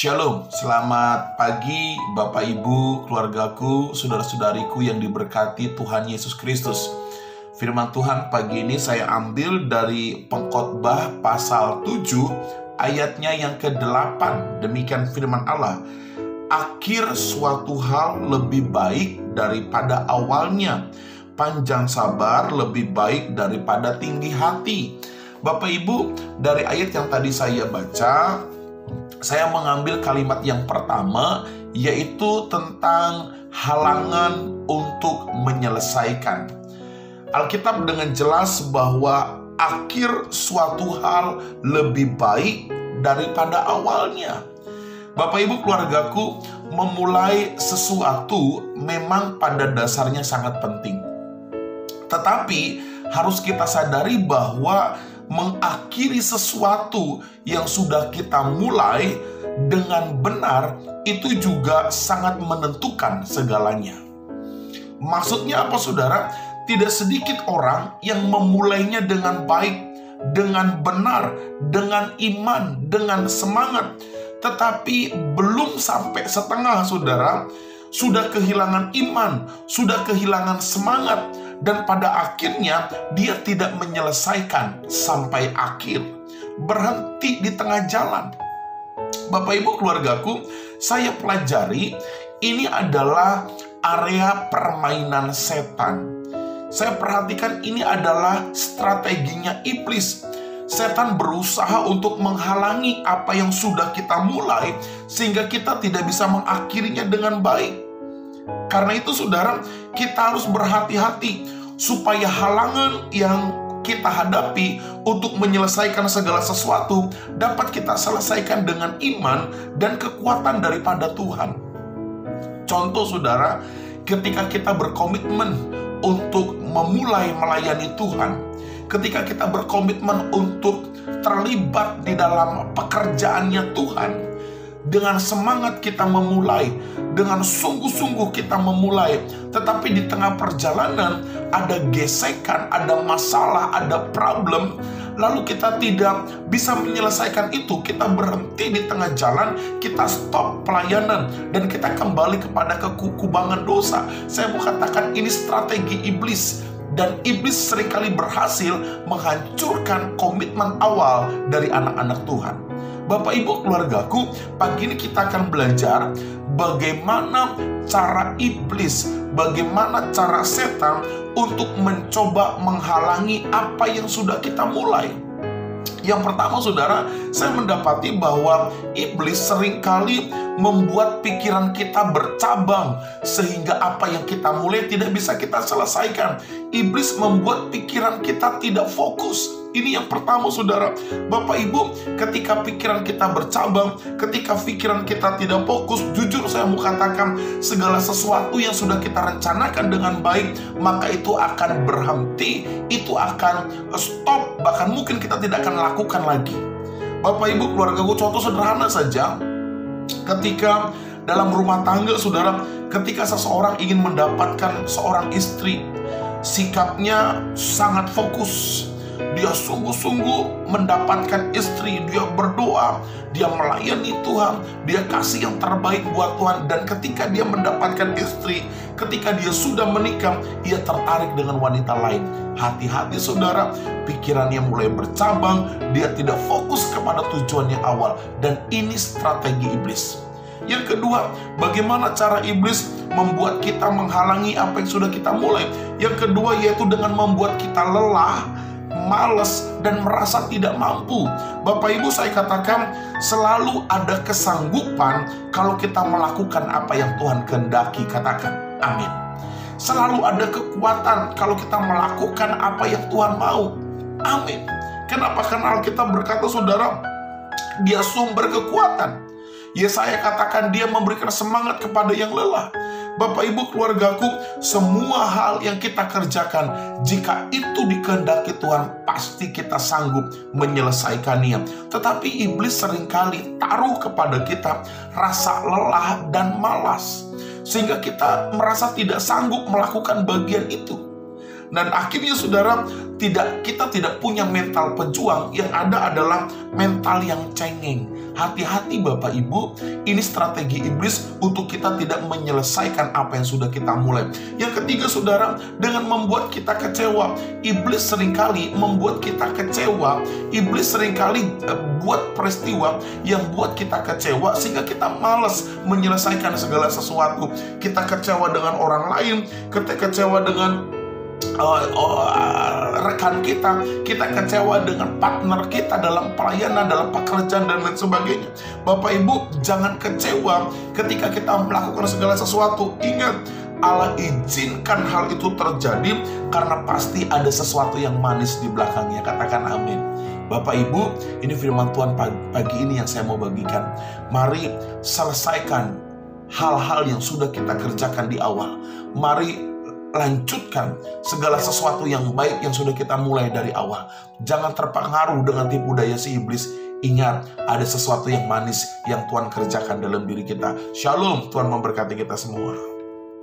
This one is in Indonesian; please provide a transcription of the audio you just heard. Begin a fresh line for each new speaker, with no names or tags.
Shalom, selamat pagi Bapak Ibu, keluargaku, saudara-saudariku yang diberkati Tuhan Yesus Kristus. Firman Tuhan pagi ini saya ambil dari Pengkhotbah pasal 7 ayatnya yang ke-8. Demikian firman Allah. Akhir suatu hal lebih baik daripada awalnya. Panjang sabar lebih baik daripada tinggi hati. Bapak Ibu, dari ayat yang tadi saya baca, saya mengambil kalimat yang pertama, yaitu tentang halangan untuk menyelesaikan. Alkitab dengan jelas bahwa akhir suatu hal lebih baik daripada awalnya. Bapak Ibu keluargaku, memulai sesuatu memang pada dasarnya sangat penting. Tetapi harus kita sadari bahwa mengakhiri sesuatu yang sudah kita mulai dengan benar itu juga sangat menentukan segalanya. Maksudnya apa saudara? Tidak sedikit orang yang memulainya dengan baik, dengan benar, dengan iman, dengan semangat, tetapi belum sampai setengah saudara, sudah kehilangan iman, sudah kehilangan semangat, dan pada akhirnya dia tidak menyelesaikan sampai akhir, berhenti di tengah jalan. Bapak Ibu keluargaku, saya pelajari ini adalah area permainan setan. Saya perhatikan ini adalah strateginya iblis. Setan berusaha untuk menghalangi apa yang sudah kita mulai sehingga kita tidak bisa mengakhirinya dengan baik. Karena itu saudara, kita harus berhati-hati supaya halangan yang kita hadapi untuk menyelesaikan segala sesuatu dapat kita selesaikan dengan iman dan kekuatan daripada Tuhan. Contoh saudara, ketika kita berkomitmen untuk memulai melayani Tuhan, ketika kita berkomitmen untuk terlibat di dalam pekerjaannya Tuhan, dengan semangat kita memulai, dengan sungguh-sungguh kita memulai, tetapi di tengah perjalanan ada gesekan, ada masalah, ada problem, lalu kita tidak bisa menyelesaikan itu, kita berhenti di tengah jalan, kita stop pelayanan, dan kita kembali kepada kekubangan dosa. Saya mau katakan ini strategi iblis, dan iblis seringkali berhasil menghancurkan komitmen awal dari anak-anak Tuhan. Bapak Ibu keluargaku, pagi ini kita akan belajar bagaimana cara iblis, bagaimana cara setan untuk mencoba menghalangi apa yang sudah kita mulai. Yang pertama saudara, saya mendapati bahwa iblis seringkali membuat pikiran kita bercabang sehingga apa yang kita mulai tidak bisa kita selesaikan. Iblis membuat pikiran kita tidak fokus. Ini yang pertama saudara. Bapak Ibu, ketika pikiran kita bercabang, ketika pikiran kita tidak fokus, jujur saya mau katakan, segala sesuatu yang sudah kita rencanakan dengan baik, maka itu akan berhenti, itu akan stop, bahkan mungkin kita tidak akan lakukan lagi. Bapak Ibu keluargaku, contoh sederhana saja, ketika dalam rumah tangga saudara, ketika seseorang ingin mendapatkan seorang istri, sikapnya sangat fokus. Dia sungguh-sungguh mendapatkan istri, dia berdoa, dia melayani Tuhan, dia kasih yang terbaik buat Tuhan. Dan ketika dia mendapatkan istri, ketika dia sudah menikah, ia tertarik dengan wanita lain. Hati-hati saudara, pikirannya mulai bercabang, dia tidak fokus kepada tujuan yang awal. Dan ini strategi iblis. Yang kedua, bagaimana cara iblis membuat kita menghalangi apa yang sudah kita mulai? Yang kedua yaitu dengan membuat kita lelah, malas, dan merasa tidak mampu. Bapak Ibu, saya katakan selalu ada kesanggupan kalau kita melakukan apa yang Tuhan kehendaki. Katakan amin. Selalu ada kekuatan kalau kita melakukan apa yang Tuhan mau. Amin. Kenapa? Karena Alkitab berkata saudara, dia sumber kekuatan. Ya, saya katakan dia memberikan semangat kepada yang lelah. Bapak Ibu keluargaku, semua hal yang kita kerjakan, jika itu dikehendaki Tuhan, pasti kita sanggup menyelesaikannya. Tetapi iblis seringkali taruh kepada kita rasa lelah dan malas, sehingga kita merasa tidak sanggup melakukan bagian itu. Dan akhirnya saudara, kita tidak punya mental pejuang, yang ada adalah mental yang cengeng. Hati-hati Bapak Ibu, ini strategi iblis untuk kita tidak menyelesaikan apa yang sudah kita mulai. Yang ketiga saudara, dengan membuat kita kecewa. Iblis seringkali membuat kita kecewa. Iblis seringkali buat peristiwa yang buat kita kecewa sehingga kita malas menyelesaikan segala sesuatu. Kita kecewa dengan orang lain, kita kecewa dengan rekan kita kecewa dengan partner kita dalam pelayanan, dalam pekerjaan dan lain sebagainya. Bapak Ibu, jangan kecewa ketika kita melakukan segala sesuatu. Ingat, Allah izinkan hal itu terjadi karena pasti ada sesuatu yang manis di belakangnya. Katakan amin. Bapak Ibu, ini firman Tuhan pagi ini yang saya mau bagikan. Mari selesaikan hal-hal yang sudah kita kerjakan di awal. Mari lanjutkan segala sesuatu yang baik yang sudah kita mulai dari awal. Jangan terpengaruh dengan tipu daya si iblis. Ingat, ada sesuatu yang manis yang Tuhan kerjakan dalam diri kita. Shalom, Tuhan memberkati kita semua.